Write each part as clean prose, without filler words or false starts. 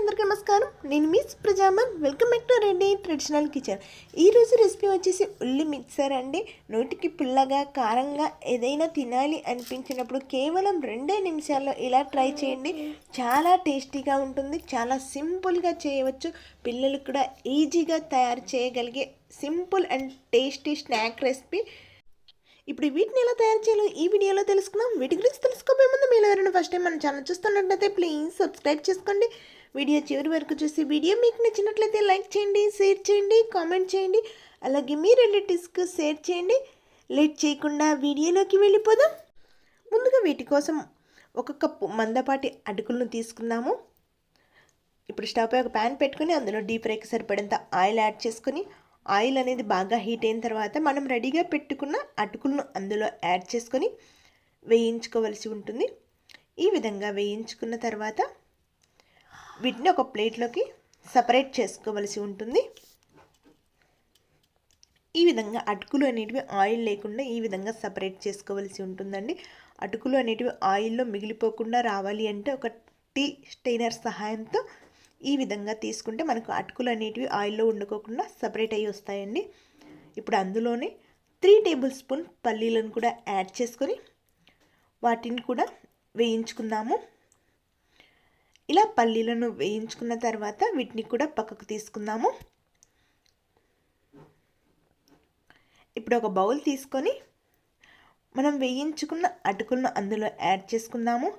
అందరికీ నమస్కారం. నేను మిస్ ప్రజామన్. Welcome back to Reddy traditional kitchen. ఈరోజు రెసిపీ వచ్చేసి ఉల్లి మిక్సర్ అండి. నోటికి పుల్లగా కారంగా ఏదైనా తినాలి అనిపించినప్పుడు కేవలం 2 నిమిషాల్లో ఇలా ట్రై చేయండి. చాలా టేస్టీగా ఉంటుంది. చాలా సింపుల్గా చేయవచ్చు. పిల్లలు కూడా ఈజీగా తయారు చేయగలిగే simple and tasty snack recipe. ఇప్పుడు వీటిని ఎలా తయారు చేయాలో ఈ వీడియోలో తెలుసుకుందాం. వీటి గురించి తెలుసుకోబోయే ముందు మీరు ఎవరైనా ఫస్ట్ టైం మన ఛానల్ చూస్తున్నట్లయితే ప్లీజ్ సబ్స్క్రైబ్ చేసుకోండి. వీడియో చివరి వరకు చూసి వీడియో మీకు నచ్చినట్లయితే లైక్ చేయండి, షేర్ చేయండి, కామెంట్ చేయండి. అలాగే మీ రిలేటివ్స్కి షేర్ చేయండి. లేట్ చేయకుండా వీడియోలోకి వెళ్ళిపోదాం. ముందుగా వీటి కోసం 1 కప్పు మందపాటి అటుకులను తీసుకుందాము. ఇప్పుడు స్టవ్ పై ఒక ప్యాన్ పెట్టుకుని అందులో డీప్ ఫ్రైకి సరిపడేంత ఆయిల్ యాడ్ చేసుకొని ఆయిల్ అనేది బాగా హీట్ అయిన తర్వాత మనం రెడీగా పెట్టుకున్న అటుకులను అందులో యాడ్ చేసుకొని వేయించుకోవలసి ఉంటుంది. ఈ విధంగా వేయించుకున్న తర్వాత వీటిని ఒక ప్లేట్లోకి సపరేట్ చేసుకోవలసి ఉంటుంది. ఈ విధంగా అటుకులు అనేటివి ఆయిల్ లేకుండా ఈ విధంగా సపరేట్ చేసుకోవలసి ఉంటుందండి. అటుకులు అనేటివి ఆయిల్లో మిగిలిపోకుండా రావాలి అంటే ఒక టీ స్టెయినర్ సహాయంతో ఈ విధంగా తీసుకుంటే మనకు అటుకులు అనేటివి ఆయిల్లో వండుకోకుండా సపరేట్ అయ్యి వస్తాయండి. ఇప్పుడు అందులోనే 3 టేబుల్ స్పూన్ పల్లీలను కూడా యాడ్ చేసుకొని వాటిని కూడా వేయించుకుందాము. ఇలా పల్లీలను వేయించుకున్న తర్వాత వీటిని కూడా పక్కకు తీసుకుందాము. ఇప్పుడు ఒక బౌల్ తీసుకొని మనం వేయించుకున్న అటుకులను అందులో యాడ్ చేసుకుందాము.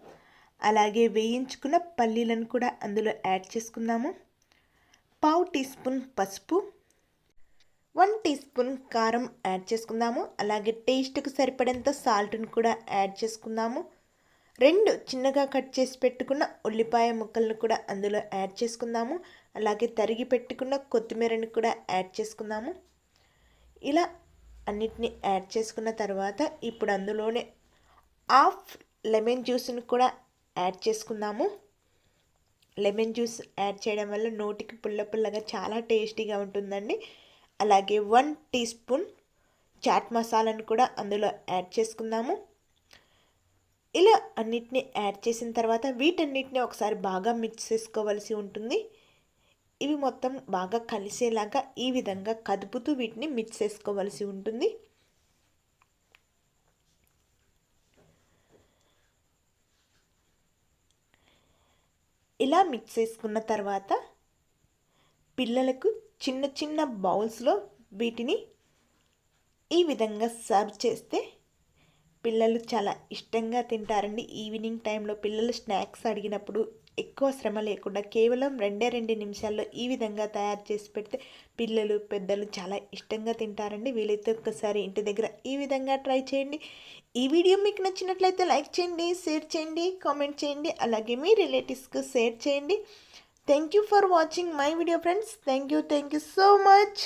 అలాగే వేయించుకున్న పల్లీలను కూడా అందులో యాడ్ చేసుకుందాము. 1/2 టీ స్పూన్ పసుపు, 1 టీ స్పూన్ కారం యాడ్ చేసుకుందాము. అలాగే టేస్ట్కి సరిపడేంత సాల్ట్ని కూడా యాడ్ చేసుకుందాము. 2 చిన్నగా కట్ చేసి పెట్టుకున్న ఉల్లిపాయ ముక్కలను కూడా అందులో యాడ్ చేసుకుందాము. అలాగే తరిగి పెట్టుకున్న కొత్తిమీరని కూడా యాడ్ చేసుకుందాము. ఇలా అన్నిటిని యాడ్ చేసుకున్న తర్వాత ఇప్పుడు అందులోనే 1/2 లెమన్ జ్యూస్ని కూడా యాడ్ చేసుకుందాము. లెమన్ జ్యూస్ యాడ్ చేయడం వల్ల నోటికి పుల్లగా చాలా టేస్టీగా ఉంటుందండి. అలాగే 1 టీ స్పూన్ చాట్ మసాలాను కూడా అందులో యాడ్ చేసుకుందాము. ఇలా అన్నిటిని యాడ్ చేసిన తర్వాత వీటన్నిటిని ఒకసారి బాగా మిక్స్ చేసుకోవలసి ఉంటుంది. ఇవి మొత్తం బాగా కలిసేలాగా ఈ విధంగా కదుపుతూ వీటిని మిక్స్ చేసుకోవలసి ఉంటుంది. ఇలా మిక్స్ చేసుకున్న తర్వాత పిల్లలకు చిన్న చిన్న బౌల్స్లో వీటిని ఈ విధంగా సర్వ్ చేస్తే పిల్లలు చాలా ఇష్టంగా తింటారండి. ఈవినింగ్ టైంలో పిల్లలు స్నాక్స్ అడిగినప్పుడు ఎక్కువ శ్రమ లేకుండా కేవలం 2 నిమిషాల్లో ఈ విధంగా తయారు చేసి పెడితే పిల్లలు పెద్దలు చాలా ఇష్టంగా తింటారండి. వీలైతే ఒక్కసారి ఇంటి దగ్గర ఈ విధంగా ట్రై చేయండి. ఈ వీడియో మీకు నచ్చినట్లయితే లైక్ చేయండి, షేర్ చేయండి, కామెంట్ చేయండి. అలాగే మీ రిలేటివ్స్కి షేర్ చేయండి. Thank you for watching my video friends. Thank you so much.